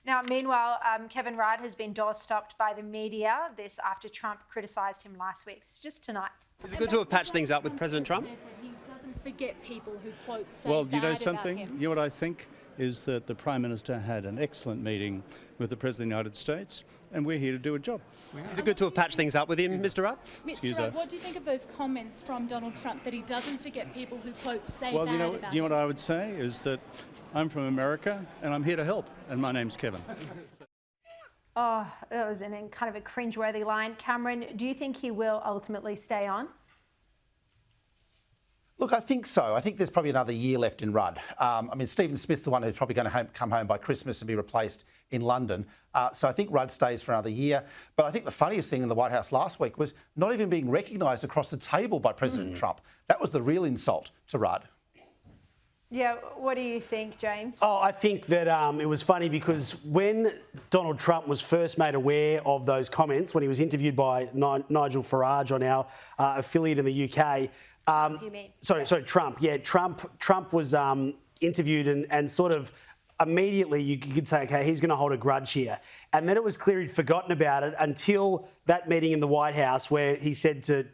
Now, meanwhile, Kevin Rudd has been door-stopped by the media, this after Trump criticised him last week. It's just tonight. Is it good to have patched things up with President Trump? He doesn't forget people who quote say well, bad you know about something? him. You know what I think is that the Prime Minister had an excellent meeting with the President of the United States, and we're here to do a job. Is it good to have patched things up with him, Mr Rudd? Mr. Rudd, what do you think of those comments from Donald Trump that he doesn't forget people who quote say Well, bad about him? you know what I would say is that I'm from America and I'm here to help, and my name's Kevin. Oh, that was kind of a cringeworthy line. Cameron, do you think he will ultimately stay on? Look, I think so. I think there's probably another year left in Rudd. I mean, Stephen Smith's the one who's probably going to come home by Christmas and be replaced in London. So I think Rudd stays for another year. But I think the funniest thing in the White House last week was not even being recognised across the table by President Trump. That was the real insult to Rudd. Yeah, what do you think, James? Oh, I think that it was funny because when Donald Trump was first made aware of those comments, when he was interviewed by Nigel Farage on our affiliate in the UK. What do you mean? Sorry, Trump. Yeah, Trump was interviewed and sort of immediately you could say, OK, he's going to hold a grudge here. And then it was clear he'd forgotten about it until that meeting in the White House where he said to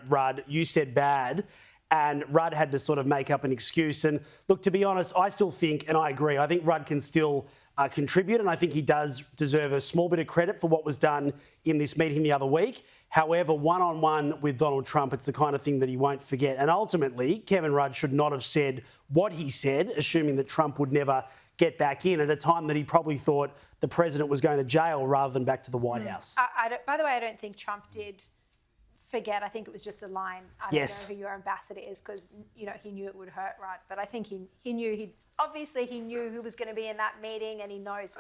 Rudd, "You said bad." And Rudd had to sort of make up an excuse. And look, to be honest, I still think, and I agree, I think Rudd can still contribute, and I think he does deserve a small bit of credit for what was done in this meeting the other week. However, one-on-one with Donald Trump, it's the kind of thing that he won't forget. And ultimately, Kevin Rudd should not have said what he said, assuming that Trump would never get back in at a time that he probably thought the president was going to jail rather than back to the White House. By the way, I don't think Trump did forget. I think it was just a line. I don't know who your ambassador is because, you know, he knew it would hurt, right? But I think he knew he knew who was going to be in that meeting and he knows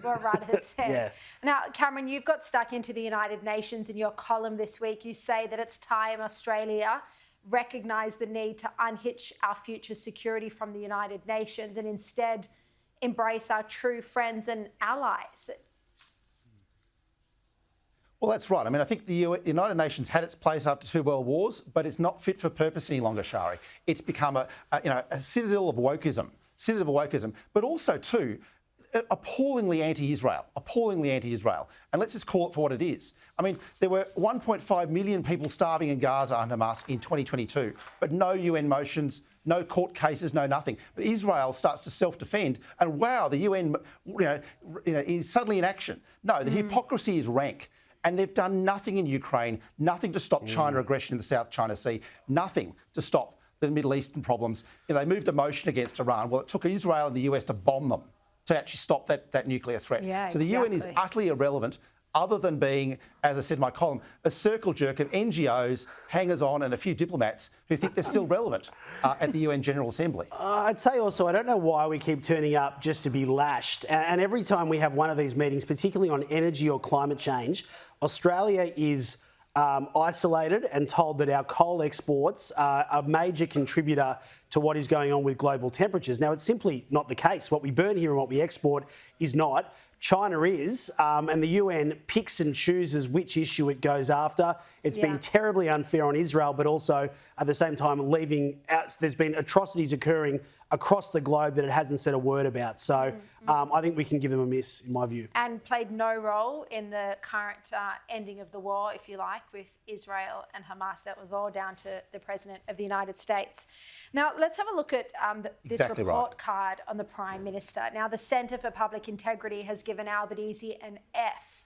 what Rudd had said. Yeah. Now, Cameron, you've got stuck into the United Nations in your column this week. You say that it's time Australia recognise the need to unhitch our future security from the United Nations and instead embrace our true friends and allies. Well, that's right. I mean, I think the United Nations had its place after 2 world wars, but it's not fit for purpose any longer, Sharri. It's become a citadel of wokeism, but also, too, appallingly anti-Israel. And let's just call it for what it is. I mean, there were 1.5 million people starving in Gaza under Hamas in 2022, but no UN motions, no court cases, no nothing. But Israel starts to self-defend, and wow, the UN is suddenly in action. No, the hypocrisy is rank. And they've done nothing in Ukraine, nothing to stop China aggression in the South China Sea, nothing to stop the Middle Eastern problems. You know, they moved a motion against Iran. Well, it took Israel and the US to bomb them to actually stop that nuclear threat. Yeah, so the UN is utterly irrelevant, other than being, as I said in my column, a circle jerk of NGOs, hangers-on and a few diplomats who think they're still relevant at the UN General Assembly. I'd say also, I don't know why we keep turning up just to be lashed. And every time we have one of these meetings, particularly on energy or climate change, Australia is isolated and told that our coal exports are a major contributor to what is going on with global temperatures. Now, it's simply not the case. What we burn here and what we export is not. China is, and the UN picks and chooses which issue it goes after. It's been terribly unfair on Israel, but also at the same time leaving out, there's been atrocities occurring across the globe that it hasn't said a word about. So I think we can give them a miss, in my view. And played no role in the current ending of the war, if you like, with Israel and Hamas. That was all down to the President of the United States. Now, let's have a look at this report card on the Prime Minister. Now, the Centre for Public Integrity has given Albanese an F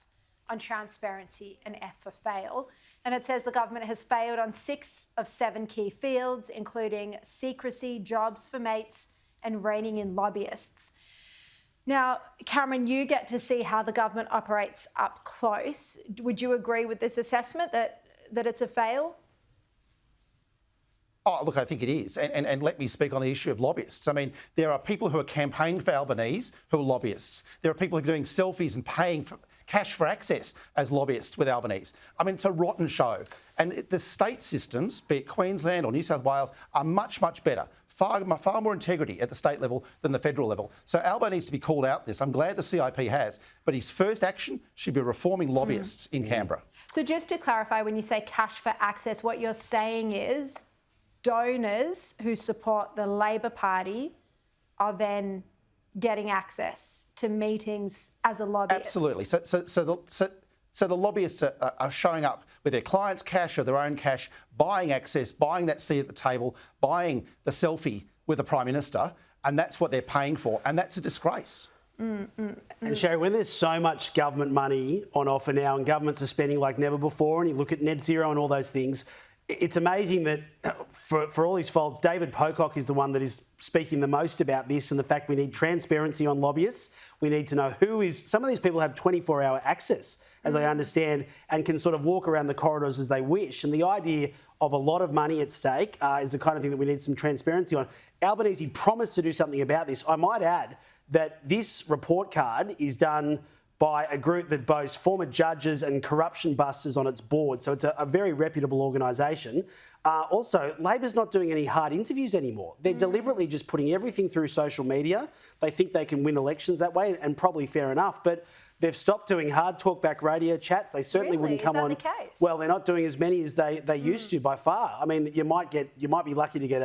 on transparency, an F for fail. And it says the government has failed on 6 of 7 key fields, including secrecy, jobs for mates, and reining in lobbyists. Now, Cameron, you get to see how the government operates up close. Would you agree with this assessment that it's a fail? Oh, look, I think it is. And let me speak on the issue of lobbyists. I mean, there are people who are campaigning for Albanese who are lobbyists. There are people who are doing selfies and paying for cash for access as lobbyists with Albanese. I mean, it's a rotten show. And the state systems, be it Queensland or New South Wales, are much, much better. Far more integrity at the state level than the federal level. So Albanese needs to be called out this. I'm glad the CIP has, but his first action should be reforming lobbyists in Canberra. So just to clarify, when you say cash for access, what you're saying is donors who support the Labor Party are then getting access to meetings as a lobbyist. Absolutely. So the lobbyists are showing up with their clients' cash or their own cash, buying access, buying that seat at the table, buying the selfie with the Prime Minister, and that's what they're paying for, and that's a disgrace. And Sharri, when there's so much government money on offer now and governments are spending like never before, and you look at net zero and all those things, it's amazing that for all his faults, David Pocock is the one that is speaking the most about this and the fact we need transparency on lobbyists. We need to know who is... Some of these people have 24-hour access, as I understand, and can sort of walk around the corridors as they wish. And the idea of a lot of money at stake is the kind of thing that we need some transparency on. Albanese promised to do something about this. I might add that this report card is done by a group that boasts former judges and corruption busters on its board. So it's a very reputable organisation. Also, Labor's not doing any hard interviews anymore. They're deliberately just putting everything through social media. They think they can win elections that way, and probably fair enough. But they've stopped doing hard talkback radio chats. They certainly wouldn't come on. Is that the case? Well, they're not doing as many as they used to by far. I mean, you might be lucky to get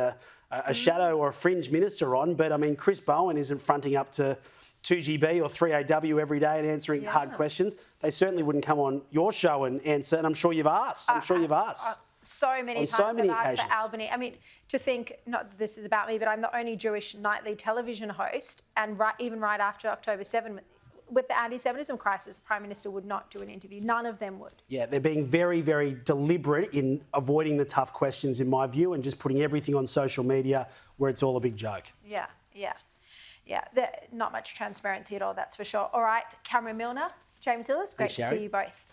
a shadow or a fringe minister on, but I mean, Chris Bowen isn't fronting up to 2GB or 3AW every day and answering hard questions. They certainly wouldn't come on your show and answer, and I'm sure you've asked. So many times I've asked for Albany. I mean, to think, not that this is about me, but I'm the only Jewish nightly television host, and even right after October 7, with the anti-Semitism crisis, the Prime Minister would not do an interview. None of them would. Yeah, they're being very, very deliberate in avoiding the tough questions, in my view, and just putting everything on social media where it's all a big joke. Yeah. Not much transparency at all, that's for sure. All right, Cameron Milner, James Illis, great to see you both.